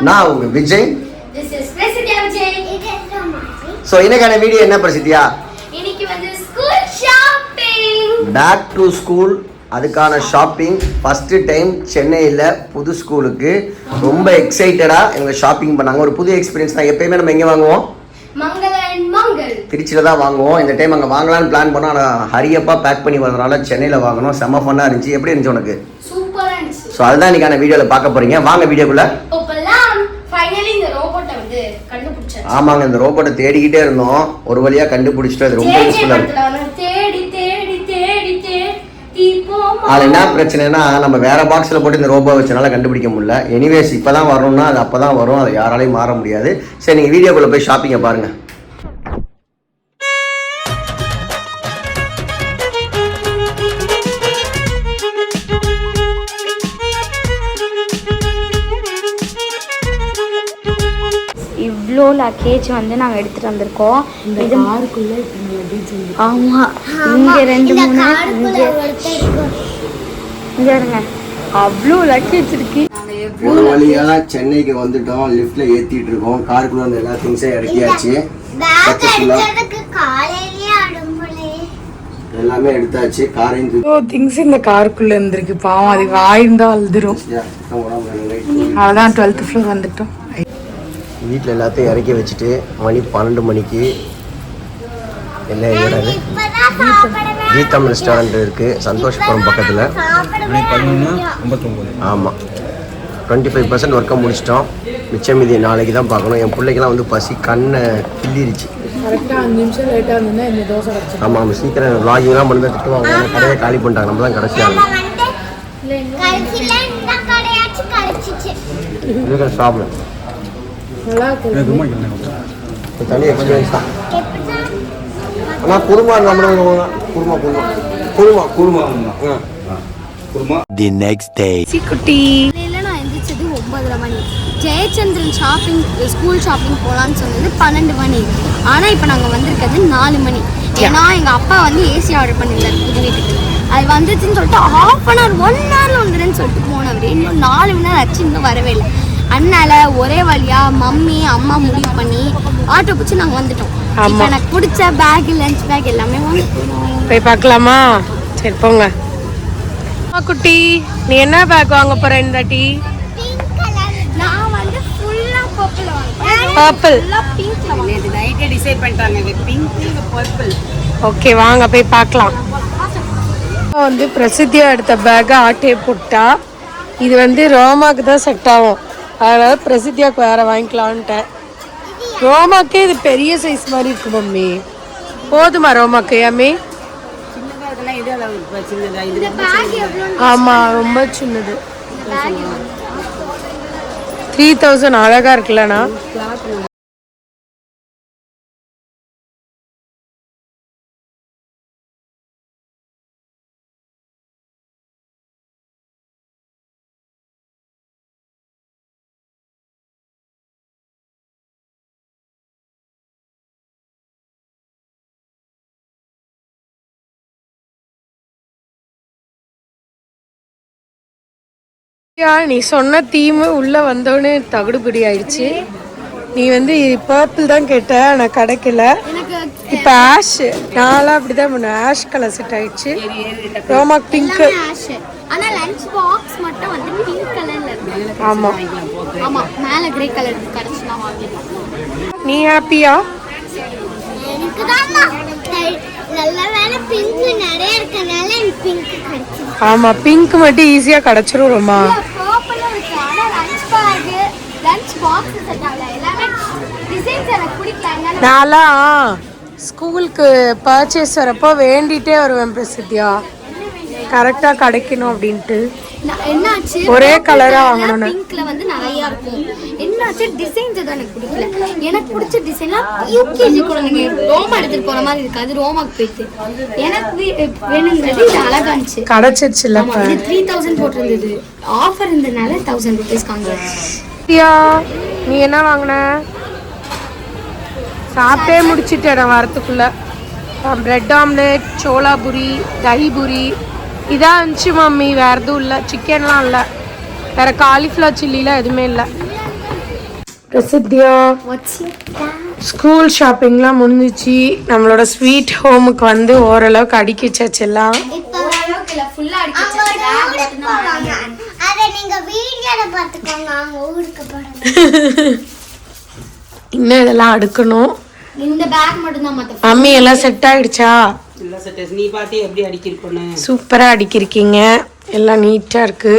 நான் உங்க Vijay. This is Prasidya Vijay. So இன்னைக்கான வீடியோ என்ன பிரசித்தியா? இன்னைக்கு வந்து school shopping. Back to school அதுக்கான ஷாப்பிங். ஃபர்ஸ்ட் டைம் சென்னையில் புது ஸ்கூலுக்கு ரொம்ப எக்ஸைட்டடா எங்க ஷாப்பிங் பண்ணாங்க. ஒரு புது எக்ஸ்பீரியன்ஸ் தான். எப்பயுமே நம்ம எங்கே வாங்குவோம்? மங்கள் திருச்சியில் தான் வாங்குவோம். இந்த டைம் அங்கே வாங்கலாம்னு பிளான் பண்ணோம். ஆனால் ஹரியப்பா பேக் பண்ணி வரதுனால சென்னையில் வாங்கணும். செம்ம ஃபன்னாக இருந்துச்சு. எப்படி இருந்துச்சு உனக்கு? சூப்பராக இருந்துச்சு. ஸோ அதுதான் இன்னைக்கான வீடியோவில் பார்க்க போறீங்க. வாங்க வீடியோக்குள்ள. ஆமாங்க, இந்த ரோபோட்டை தேடிக்கிட்டே இருந்தோம். ஒரு வழியாக கண்டுபிடிச்சிட்டு அது ரொம்ப யூஸ்ஃபுல்லாக இருக்கு. அது என்ன பிரச்சனைனா நம்ம வேற பாக்ஸில் போட்டு இந்த ரோபோ வச்சனால கண்டுபிடிக்க முடியல. எனிவேஸ் இப்போ தான் வரணும்னா அது அப்போ தான் வரும். அது யாராலையும் மாற முடியாது. சரி, நீங்கள் வீடியோக்குள்ளே போய் ஷாப்பிங்கை பாருங்கள். இவ்வளோ லக்கேஜ் வந்து நாங்கள் எடுத்துகிட்டு வந்திருக்கோம். இது ஆமாம், இங்கே 2 3 இங்கே இருங்க, அவ்வளோ லக்கேஜ் இருக்கு. ஒரு வழியாக சென்னைக்கு வந்துட்டோம். லிஃப்ட்ல ஏற்றிட்டு இருக்கோம். காருக்குள்ள அந்த எல்லா திங்ஸையும் இறக்கியாச்சு. எல்லாமே எடுத்தாச்சு. காரையும் திங்ஸ் இந்த காருக்குள்ள இருந்திருக்கு. பாவம், அது வாய்ந்தா அழுதுரும். அதான் 12th floor வந்துட்டோம். வீட்டில் எல்லாத்தையும் இறக்கி வச்சுட்டு மணி 12 மணிக்கு என்ன ஏடாது கீதம் ரெஸ்டாரண்ட் இருக்குது சந்தோஷபுரம் பக்கத்தில். ஆமாம், 25% ஒர்க்கை முடிச்சிட்டோம். மிச்சம் மீதி நாளைக்கு தான் பார்க்கணும். என் பிள்ளைக்கெல்லாம் வந்து பசி கண்ணை கிள்ளிருச்சு. ஆமாம், நம்ம சீக்கிரம் விளாகிங்லாம் பண்ணி தான் திட்டுவாங்க. கடையை காலி பண்ணிட்டாங்க. நம்ம தான் கடைசி ஆகணும். சாப்பிடும் தனி எக்ஸ்பீரியன்ஸ் தான். ஆனால் kurma kurma kurma kurma kurma kurma the next day. குட்டி நான் எந்திரிச்சது 9:30 மணி. ஜெயச்சந்திரன் ஸ்கூல் ஷாப்பிங் போகலான்னு சொன்னது 12 மணி. ஆனால் இப்போ நாங்கள் வந்திருக்கிறது 4 மணி. ஏன்னா எங்கள் அப்பா வந்து ஏசி ஆர்டர் பண்ணியிருந்தார் புது வீட்டுக்கு. அது வந்துச்சுன்னு சொல்லிட்டு 1/2 hour 1 hour வந்துடுன்னு சொல்லிட்டு போனவர். இன்னும் 4 மணி நேரம் ஆச்சு, இன்னும் வரவே இல்லை. அதனால ஒரே வழியா மம்மி அம்மா முடிவு பண்ணி ஆட்டோ பிடிச்சி நாங்கள் வந்துட்டோம். இப்போ எனக்கு பிடிச்ச பேக், லஞ்ச் பேக் எல்லாமே வாங்கி போய் பார்க்கலாமா? சரி போங்க. குட்டி, நீ என்ன பேக் வாங்க போற இந்த டீ? நான் வந்து ஃபுல்லா பர்பிள் வாங்குறேன். பர்பிள் நேத்து நைட்டே டிசைட் பண்ணிட்டாங்க. இது பிங்க் பர்பிள். ஓகே, வாங்க போய் பார்க்கலாம். வந்து பிரசித்தியா எடுத்த பேக்கை ஆட்டே போட்டா. இது வந்து ரோமாக்கு தான் செட் ஆகும். அதனால பிரசித்தியாவுக்கு வேற வாங்கிக்கலான்ட்டேன். ரோமாக்கே இது பெரிய சைஸ் மாதிரி இருக்கு மம்மி. போதுமா ரோமாக்கு? ஏமே ஆமா, ரொம்ப சின்னது. 3000 அழகா இருக்குல்லண்ணா. நீ சொன்ன தீம் உள்ள வந்தோடனே தகுடுபடி ஆயிடுச்சு. நீ வந்து பர்பிள் தான் கேட்ட, நான் கிடைக்கல. இப்ப ஆஷ், நான்லாம் அப்படிதான் பண்ணேன். ஆஷ் கலர் செட் ஆயிடுச்சு. ரோமாக் பிங்க். ஆனா லஞ்ச் பாக்ஸ் மட்டும் வந்து பிங்க் கலர்ல இருக்கு. ஆமா ஆமா, மேல கிரே கலர் கரெக்ஷனா வாங்கிடலாம். நீ ஹாப்பியா? எனக்கு தான் நல்ல வேளை பிங்க் நிறைய இருக்கனால எனக்கு பிங்க் கிடைச்சு. ஆமா, பிங்க் மட்டும் ஈஸியா கிடைச்சிரும். ரோமா பர்பிள் இருக்கு. ஆனா lunch bag, lunch box set ஆகல. எல்லாமே டிசைன்ஸ் எனக்கு பிடிக்கல. நான்லாம் ஸ்கூலுக்கு பர்ச்சேஸ் வரப்போ வேண்டிகிட்டே வருவேன் பிரசித்தியா, கரெக்டாக கிடைக்கணும் அப்படின்ட்டு. என்னாச்சு, ஒரே கலரா வாங்கணும்னு. பிங்க்ல வந்து நிறைய இருக்கும். என்னாச்சு, டிசைன்ஸ் தான் எனக்கு பிடிக்கல. எனக்கு பிடிச்ச டிசைன்லாம் யூகேஜி குழந்தைங்க ரோமா எடுத்துட்டு போற மாதிரி இருக்கு. அது ரோமாக்கு போயிட்டு எனக்கு வேணுங்கிறது இது அழகா இருந்துச்சு. கிடைச்சிருச்சுல. 3000 போட்டிருந்தது. ஆஃபர் இருந்ததுனால 1000 rupees காங்கிரஸ். நீ என்ன வாங்கின? சாப்பிட்டே முடிச்சுட்டேன் வரத்துக்குள்ள. பிரெட் ஆம்லெட், சோலாபுரி, தஹிபுரி இதான் இருந்துச்சு மம்மி. வேறு எதுவும் இல்லை. சிக்கன்லாம் இல்லை. வேறு காலிஃப்ளவர் சில்லிலாம் எதுவுமே இல்லை. பிரசித்தியா ஸ்கூல் ஷாப்பிங்லாம் முடிஞ்சிச்சு. நம்மளோட ஸ்வீட் ஹோமுக்கு வந்து ஓரளவுக்கு அடுக்கி வச்சாச்சு எல்லாம். ஓரளவுக்கு இல்ல ஃபுல்லா அடிச்சு அதை நீங்க வீடியோல பாத்துக்கோங்க. அவங்க ஊருக்கு போறாங்க. இன்னும் இதெல்லாம் அடுக்கணும். இந்த பேக் மட்டும் தான் மத்த மம்மி எல்லாம் செட் ஆயிடுச்சா? இல்ல செட்டஸ் நீ பாத்து எப்படி அடிக்கிருக்கோன்னு சூப்பரா அடிக்கிருக்கீங்க. எல்லாம் நீட்டா இருக்கு.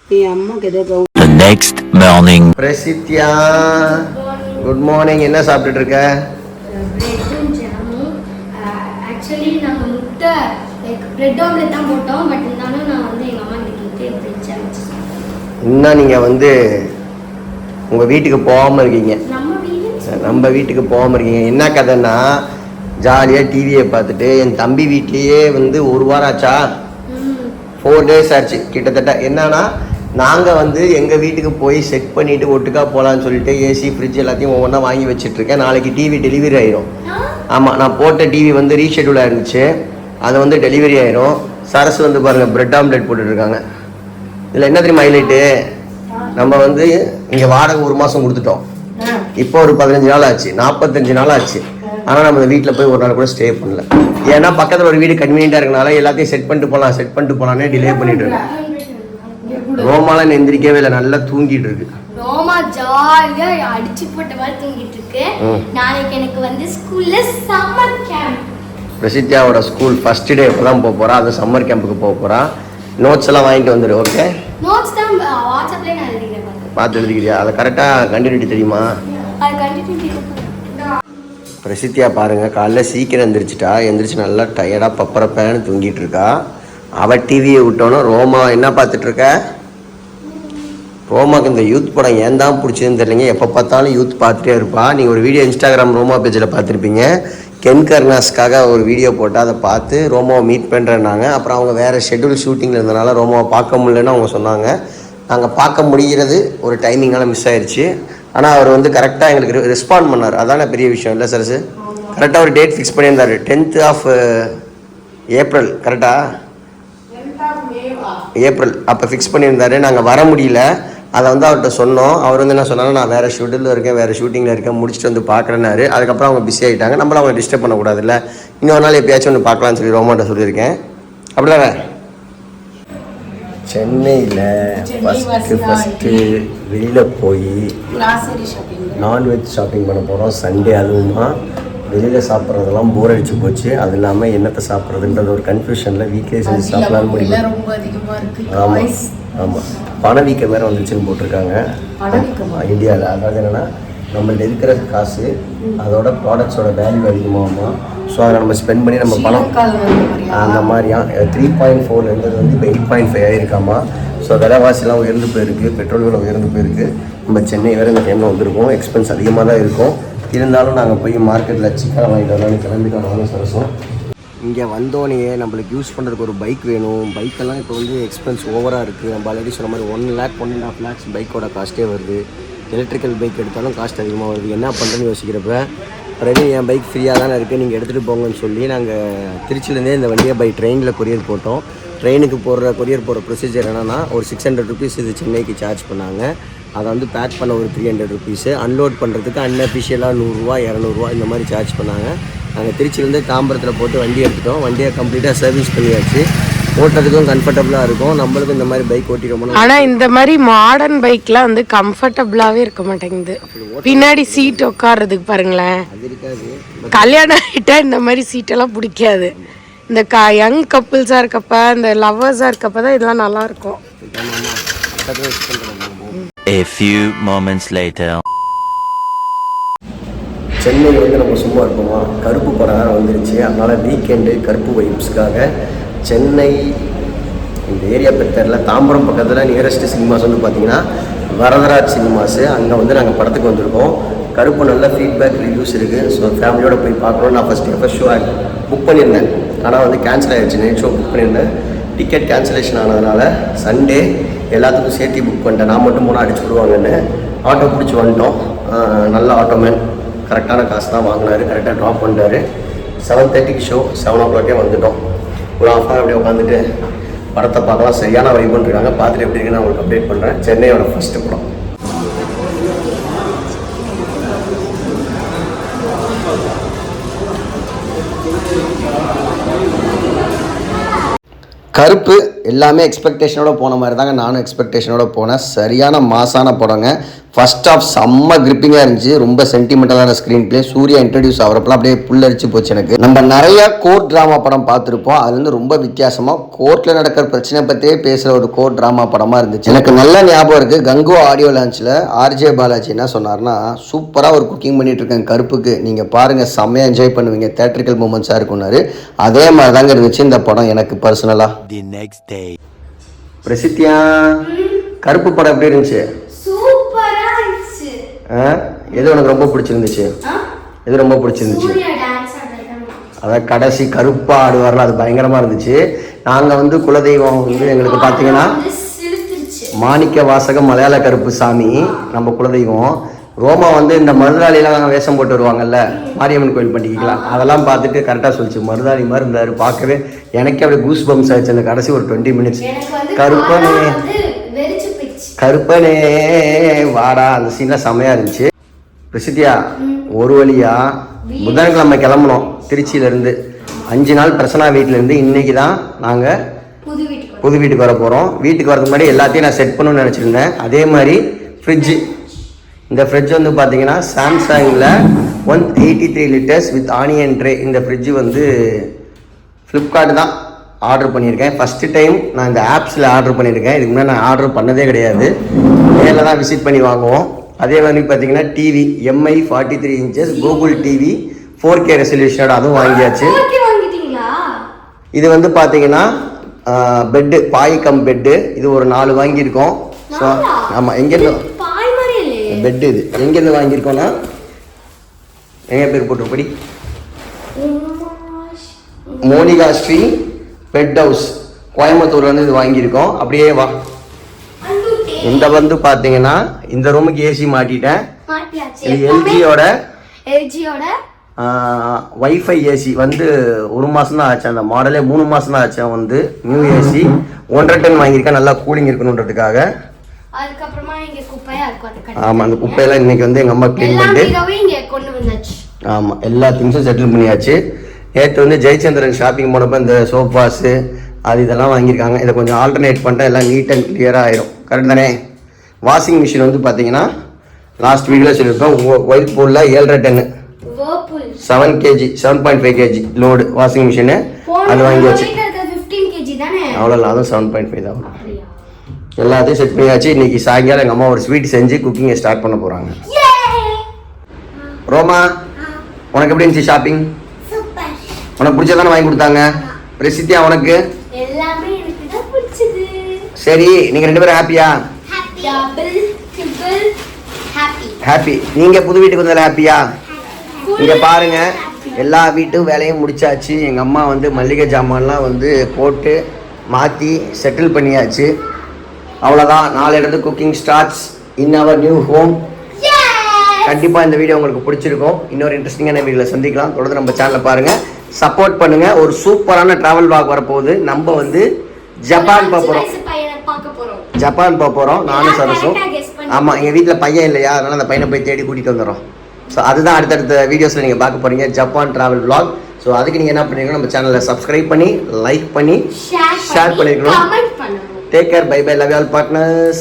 என் அம்மாக்கு ஏதோ The next morning. பிரசித்தியா good morning. என்ன சாப்பிட்டுட்டு இருக்க? பிரெட்டும் ஜாமும். ஆக்சுவலி நாங்க முட்டை லைக் பிரெட் ஆம்லெட் தான் போட்டோம். பட் இருந்தாலும் நான் வந்து எங்க அம்மா கிட்ட பிரெட் ஜாம் இன்னும் நீங்கள் வந்து உங்கள் வீட்டுக்கு போகாமல் இருக்கீங்க. நம்ம வீட்டுக்கு போகாமல் இருக்கீங்க. என்ன கதைன்னா ஜாலியாக டிவியை பார்த்துட்டு என் தம்பி வீட்லேயே வந்து 1 வாரம் ஆச்சா, 4 days ஆச்சு கிட்டத்தட்ட. என்னன்னா நாங்கள் வந்து எங்கள் வீட்டுக்கு போய் செட் பண்ணிவிட்டு ஒட்டுக்கா போகலான்னு சொல்லிட்டு ஏசி ஃப்ரிட்ஜ் எல்லாத்தையும் ஒவ்வொன்றா வாங்கி வச்சிட்ருக்கேன். நாளைக்கு டிவி டெலிவரி ஆயிரும். ஆமாம், நான் போட்ட டிவி வந்து ரீஷெடியூல் ஆயிருந்துச்சு. அது வந்து டெலிவரி ஆயிரும். சரஸ் வந்து பாருங்கள் பிரெட் ஆம்லெட் போட்டுட்ருக்காங்க. இதில் என்ன தெரியுமா ஹைலைட்டு, நம்ம வந்து இங்கே வாடகை 1 மாதம் கொடுத்துட்டோம். இப்போ ஒரு 15 நாள் ஆச்சு, 45 நாள் ஆச்சு. ஆனால் நம்ம இந்த வீட்டில் போய் 1 நாள் கூட ஸ்டே பண்ணல. ஏன்னா பக்கத்தில் ஒரு வீடு கன்வீனியண்டாக இருக்கனால எல்லாத்தையும் செட் பண்ணிட்டு போகலான்னே டிலே பண்ணிட்டு இருக்கு. ரோமாலாம் எந்திரிக்கவே இல்லை, நல்லா தூங்கிட்டு இருக்கு. ரோமா ஜாலியா அடிச்சு போட்ட மாதிரி தூங்கிட்டு இருக்கு. நாளைக்கு எனக்கு வந்து ஸ்கூல்ல சம்மர் கேம்ப். பிரசித்தியாவோட ஸ்கூல் ஃபர்ஸ்ட் டே இப்போ தான் போக போகிறா. அது சம்மர் கேம்புக்கு போக போகிறா. நோட்ஸ் எல்லாம் வாங்கிட்டு வந்துடு. ஓகே, நோட்ஸ் தான் வாட்ஸ்அப்ல நான் எழுதிக்கிறேன். பார்த்து எழுதிக்கிறியா? அதை கரெக்டாக கண்டினியூட்டி தெரியுமா? அது கண்டினியூட்டி. பிரசித்தியா பாருங்கள், காலைல சீக்கிரம் எந்திரிச்சு நல்லா டயர்டாக பப்பரப்பேன்னு தூங்கிட்டு இருக்கா. அவள் டிவியை விட்டோன்னா ரோமா என்ன பார்த்துட்டு இருக்க? ரோமாவுக்கு இந்த யூத் படம் ஏன் தான் பிடிச்சதுன்னு தெரியலைங்க. எப்போ பார்த்தாலும் யூத் பார்த்துட்டே இருப்பா. நீங்கள் ஒரு வீடியோ இன்ஸ்டாகிராம் ரோமா பேஜில் பார்த்துருப்பீங்க. கென் கர்னாஸ்க்காக ஒரு வீடியோ போட்டு அதை பார்த்து ரோமாவை மீட் பண்ணுறேன்னாங்க. அப்புறம் அவங்க வேறு ஷெட்யூல் ஷூட்டிங்கில் இருந்தனால ரோமாவை பார்க்க முடியலன்னு அவங்க சொன்னாங்க. நாங்கள் பார்க்க முடிகிறது ஒரு டைமிங்கால் மிஸ் ஆயிடுச்சு. ஆனால் அவர் வந்து கரெக்டாக எங்களுக்கு ரெஸ்பாண்ட் பண்ணார். அதான பெரிய விஷயம் இல்லை சார்? கரெக்டாக ஒரு டேட் ஃபிக்ஸ் பண்ணியிருந்தார். 10th ஏப்ரல் கரெக்டாக ஏப்ரல் அப்போ ஃபிக்ஸ் பண்ணியிருந்தார். நாங்கள் வர முடியல. அதை வந்து அவர்கிட்ட சொன்னோம். அவர் வந்து என்ன சொன்னாலும் நான் வேறு ஷெட்யூலில் இருக்கேன், வேறு ஷூட்டிங்கில் இருக்கேன், முடிச்சுட்டு வந்து பார்க்குறேன்னாரு. அதுக்கப்புறம் அவங்க பிஸி ஆகிட்டாங்க. நம்மளும் அவங்க டிஸ்டர்ப் பண்ணக்கூடாதுல்ல. இன்னொரு நாள் எப்பயாச்சும் ஒன்று பார்க்கலான்னு சொல்லி ரோமாட்ட சொல்லியிருக்கேன். அப்படிதானே? சென்னையில் ஃபஸ்ட்டு வெளியில் போய் நான்வெஜ் ஷாப்பிங் பண்ண போகிறோம் சண்டே. அதுவுமா வெளியில் சாப்பிட்றதெல்லாம் போர் அடிச்சு போச்சு. அது இல்லாமல் என்னத்தை சாப்பிட்றதுன்றது ஒரு கன்ஃபியூஷனில் வீட்லேயே செஞ்சு சாப்பிட்லான்னு முடியும். ஆமாம் ஆமாம், பணவீக்கம் வேறு வந்துச்சுன்னு போட்டிருக்காங்க இந்தியாவில். அதாவது என்னென்னா நம்மள்ட்ட இருக்கிற காசு அதோட ப்ராடக்ட்ஸோட வேல்யூ அதிகமாகுமா. ஸோ அதை நம்ம ஸ்பெண்ட் பண்ணி நம்ம பணம் அந்த மாதிரியா 3.4 வந்து இப்போ 8.5 ஆகிருக்காமா. ஸோ விலைவாசிலாம் உயர்ந்து போயிருக்கு, பெட்ரோல் விலை உயர்ந்து போயிருக்கு. நம்ம சென்னை வேறு இந்த டைமில் வந்திருக்கோம். எக்ஸ்பென்ஸ் அதிகமாக தான் இருக்கும். இருந்தாலும் நாங்கள் போய் மார்க்கெட்டில் சிக்கன் வாங்கிட்டு வரலான்னு கிளம்பிட்டு வரலாம்னு சரசம். இங்கே வந்தோடனே நம்மளுக்கு யூஸ் பண்ணுறதுக்கு ஒரு பைக் வேணும். பைக்கெல்லாம் இப்போ வந்து எக்ஸ்பென்ஸ் ஓவராக இருக்குது. நம்ம ஆல்ரெடி சொன்ன மாதிரி 1 lakh 1.5 lakhs பைக்கோட காஸ்ட்டே வருது. எலக்ட்ரிக்கல் பைக் எடுத்தாலும் காஸ்ட் அதிகமாக வருது. என்ன பண்ணுறேன்னு யோசிக்கிறப்ப பிரவீன் என் பைக் ஃப்ரீயாக தானே இருக்குது, நீங்கள் எடுத்துகிட்டு போங்கன்னு சொல்லி நாங்கள் திருச்சியிலேருந்தே இந்த வண்டியை பை ட்ரெயினில் கொரியர் போட்டோம். ட்ரெயினுக்கு கொரியர் போகிற ப்ரொசீஜர் என்னென்னா ஒரு 600 rupees இது சென்னைக்கு சார்ஜ் பண்ணாங்க. அதை வந்து பேக் பண்ண ஒரு 300 rupees, அன்லோட் பண்ணுறதுக்கு அன்அஃபிஷியலாக 100 200 இந்த மாதிரி சார்ஜ் பண்ணாங்க. நாங்கள் திருச்சியிலேருந்து தாம்பரத்தில் போட்டு வண்டி எடுத்துட்டோம். வண்டியை கம்ப்ளீட்டாக சர்வீஸ் பண்ணியாச்சு. ஓட்டுறதுக்கும் கம்ஃபர்டபுளாக இருக்கும். நம்மளுக்கும் இந்த மாதிரி பைக் ஓட்டிடுவோம். ஆனால் இந்த மாதிரி மாடர்ன் பைக்லாம் வந்து கம்ஃபர்டபுளாகவே இருக்க மாட்டேங்குது. பின்னாடி சீட் உட்கார்றதுக்கு பாருங்களேன். அது இருக்காது. கல்யாணம் ஆகிட்டா இந்த மாதிரி சீட்டெல்லாம் பிடிக்காது. இந்த யங் கப்புள்ஸாக இருக்கப்ப, இந்த லவ்வர்ஸாக இருக்கப்ப தான் இதெல்லாம் நல்லாயிருக்கும். A few moments later. சென்னையில் வந்து நம்ம சும்மா இருக்கோமா, கருப்பு படம் வந்துருச்சு. அதனால் வீக்கெண்டு கருப்பு வைப்ஸ்க்காக சென்னை இந்த ஏரியா பெட்டரில் தாம்பரம் பக்கத்தில் நியரஸ்ட் சினிமாஸ் வந்து பார்த்திங்கன்னா வரதராஜ் சினிமாஸு. அங்கே வந்து நாங்கள் படத்துக்கு வந்திருக்கோம். கருப்பு நல்ல ஃபீட்பேக் ரிவ்யூஸ் இருக்குது. ஸோ ஃபேமிலியோடு போய் பார்க்குறோம். நான் ஃபஸ்ட் ஷோ புக் பண்ணியிருந்தேன். ஆனால் வந்து கேன்சல் ஆகிடுச்சு. நைட் ஷோ புக் பண்ணியிருந்தேன். டிக்கெட் கேன்சலேஷன் ஆனதுனால சண்டே எல்லாத்துக்கும் சேர்த்து புக் பண்ணிட்டேன். நான் மட்டும் போனால் அடிச்சு விடுவாங்கன்னு ஆட்டோ பிடிச்சி வந்துட்டோம். நல்ல ஆட்டோமேன் கரெக்டான காசு தான் வாங்கினார். கரெக்டாக ட்ராப் பண்ணிட்டாரு. 7:30 ஷோ, 7 o'clock வந்துட்டோம். ஒரு half hour அப்படியே உட்காந்துட்டு படத்தை பார்க்கலாம். சரியான வைப்புன்னு இருக்காங்க. பார்த்துட்டு எப்படி இருக்குன்னு நான் உங்களுக்கு அப்டேட் பண்ணுறேன். சென்னையோட ஃபஸ்ட்டு படம். கருப்பு எல்லாமே எக்ஸ்பெக்டேஷனோட போன மாதிரி தாங்க நானும் எக்ஸ்பெக்டேஷனோட போனேன். சரியான மாசான படங்க. ஃபர்ஸ்ட் ஆஃப் செம்ம கிரிப்பிங்காக இருந்துச்சு. ரொம்ப சென்டிமெண்டலான ஸ்க்ரீன் பிளே. சூர்யா இன்ட்ரடியூஸ் ஆகிறப்பெல்லாம் அப்படியே புல்லரிச்சு போச்சு எனக்கு. நம்ம நிறைய கோர்ட் ட்ராமா படம் பார்த்துருப்போம். அது வந்து ரொம்ப வித்தியாசமாக கோர்ட்டில் நடக்கிற பிரச்சனை பற்றியே பேசுகிற ஒரு கோர்ட் ட்ராமா படமாக இருந்துச்சு. எனக்கு நல்ல ஞாபகம் இருக்குது. கங்கோ ஆடியோ லான்ச்சில் ஆர்ஜே பாலாஜி என்ன சொன்னார்னா, சூப்பராக ஒரு குக்கிங் பண்ணிட்டு இருக்கேன் கருப்புக்கு, நீங்கள் பாருங்கள் செம்மையாக என்ஜாய் பண்ணுவீங்க, தேட்ரிக்கல் மூமெண்ட்ஸாக இருக்குன்னாரு. அதே மாதிரி தாங்க இருந்துச்சு இந்த படம் எனக்கு பர்சனலாக. The next day. பிரசித்தியா, கருப்பு படம் எப்படி இருந்துச்சு? சூப்பரா இருந்துச்சு. எது உனக்கு ரொம்ப பிடிச்சிருந்துச்சு? எது ரொம்ப பிடிச்சிருந்துச்சு? சூர்யா டான்ஸ் ஆடுறது. அதான் கடைசி கருப்பா ஆடுவார்ல, அது பயங்கரமா இருந்துச்சு. நாங்க வந்து குலதெய்வம் வந்து எங்களுக்கு பாத்தீங்கன்னா மாணிக்க வாசகம் மலையாள கருப்பு சாமி நம்ம குலதெய்வம். ரோமா வந்து இந்த மருதாளிலாம் வேஷம் போட்டு வருவாங்கல்ல மாரியம்மன் கோயில் பண்டிகைக்கலாம், அதெல்லாம் பார்த்துட்டு கரெக்டாக சொல்லிச்சு. மருதாளி மாதிரி இருந்தார் பார்க்கவே. எனக்கே அப்படியே கூஸ் பம்ஸ் ஆச்சு அந்த கடைசி ஒரு 20 மினிட்ஸ். கருப்பனே கருப்பனே வாடா, அந்த சீன்லாம் செம்மையாக இருந்துச்சு. பிரசித்தியா, ஒரு வழியா புதன்கிழமை கிளம்பணும் திருச்சியிலேருந்து. 5 நாள் பிரசன்னா வீட்டிலேருந்து இன்னைக்கு தான் நாங்கள் புது வீட்டுக்கு வர போகிறோம். வீட்டுக்கு வரதுக்கு முன்னாடி எல்லாத்தையும் நான் செட் பண்ணணும்னு நினச்சிருந்தேன். அதே மாதிரி ஃப்ரிட்ஜு, இந்த ஃப்ரிட்ஜ் வந்து பார்த்தீங்கன்னா சாம்சங்கில் 183 லிட்டர்ஸ் வித் ஆனியன் ட்ரே. இந்த ஃப்ரிட்ஜு வந்து ஃப்ளிப்கார்ட் தான் ஆர்டர் பண்ணியிருக்கேன். ஃபஸ்ட்டு டைம் நான் இந்த ஆப்ஸில் ஆர்டர் பண்ணியிருக்கேன். இதுக்கு முன்னாடி நான் ஆர்டர் பண்ணதே கிடையாது. நேரில் தான் விசிட் பண்ணி வாங்குவோம். அதே மாதிரி பார்த்தீங்கன்னா TV MI 43 inches Google TV 4K ரெசல்யூஷனோட அதுவும் வாங்கியாச்சு. இது வந்து பார்த்தீங்கன்னா பெட்டு, பாய் கம் பெட்டு. இது ஒரு 4 வாங்கியிருக்கோம். ஸோ ஆமாம், எங்கேருந்து பெட் இது எங்கேருந்து வாங்கியிருக்கோன்னா எங்க பேர் போட்டுப்படி மோனிகா ஸ்ரீ பெட் ஹவுஸ் கோயம்புத்தூர்ல இருந்து இது வாங்கியிருக்கோம். அப்படியே வா, இந்த வந்து பார்த்தீங்கன்னா இந்த ரூமுக்கு ஏசி மாட்டிட்டேன். இது எல்ஜியோட வைஃபை ஏசி வந்து 1 மாதம் தான் ஆச்சு. அந்த மாடலே 3 மாதம் தான் ஆச்சு. வந்து நியூ ஏசி 1.5 டன் வாங்கியிருக்கேன், நல்லா கூலிங் இருக்கணுன்றதுக்காக. அதுக்கப்புறமா இங்க குப்பையா இருக்கும். ஆமா, அந்த குப்பையெல்லாம் இன்னைக்கு வந்து எங்க அம்மா க்ளீன் பண்ணிட்டு இங்க கொண்டு வந்தாச்சு. ஆமா, எல்லா திங்ஸும் செட்டில் பண்ணியாச்சு. நேற்று வந்து ஜெயச்சந்திரன் ஷாப்பிங் போனப்போ இந்த சோஃபாஸு அது இதெல்லாம் வாங்கியிருக்காங்க. இதை கொஞ்சம் ஆல்டர்னேட் பண்ணிட்டா எல்லாம் நீட் அண்ட் கிளியராக ஆயிரும். கரெக்ட் தானே? வாஷிங் மிஷின் வந்து பார்த்தீங்கன்னா லாஸ்ட் வீடியோவில் சொல்லியிருப்பேன், ஒயிட் பூலில் 7.5 டன் 7 kg 7.5 kg load washing machine. அது வாங்கியாச்சு. அவ்வளோ, அதுவும் 7.5 தான். எல்லாத்தையும் செட் பண்ணியாச்சு. இன்னைக்கு சாயங்காலம் எங்கள் அம்மா ஒரு ஸ்வீட் செஞ்சு குக்கிங்கை ஸ்டார்ட் பண்ண போகிறாங்க. ரோமா, உனக்கு எப்படி இருந்துச்சு ஷாப்பிங்? உனக்கு பிடிச்சதானே வாங்கி கொடுத்தாங்க? பிரசித்தியா, உனக்கு? எல்லாமே எனக்கு தான் பிடிச்சது. சரி, நீங்கள் 2 பேரும் ஹாப்பியா? ஹாப்பி. நீங்கள் புது வீட்டுக்கு வந்தாலும் ஹாப்பியா? இங்கே பாருங்க, எல்லா வீட்டு வேலையும் முடிச்சாச்சு. எங்கள் அம்மா வந்து மல்லிகை ஜாமான்லாம் வந்து போட்டு மாற்றி செட்டில் பண்ணியாச்சு. அவ்வளோதான், நாளையிலிருந்து cooking starts in our new home. கண்டிப்பாக இந்த வீடியோ உங்களுக்கு பிடிச்சிருக்கும். இன்னொரு இன்ட்ரெஸ்டிங்கான வீடியோவில் சந்திக்கலாம். தொடர்ந்து நம்ம சேனலை பாருங்கள், சப்போர்ட் பண்ணுங்கள். ஒரு சூப்பரான ட்ராவல் வாக் வரப்போகுது. நம்ம வந்து ஜப்பான் போகிறோம். ஜப்பான் போகிறோம் நானும் சரசும். ஆமாம், எங்கள் வீட்டில் பையன் இல்லையா, அதனால் அந்த பையனை போய் தேடி கூட்டிகிட்டு வந்துடும். ஸோ அதுதான் அடுத்தடுத்த வீடியோஸில் நீங்கள் பார்க்க போகிறீங்க, ஜப்பான் ட்ராவல் vlog. ஸோ அதுக்கு நீங்கள் என்ன பண்ணிருக்கணும், நம்ம சேனலை சப்ஸ்கிரைப் பண்ணி லைக் பண்ணி ஷேர் பண்ணிருக்கணும். Take care. Bye bye. Love you all partners.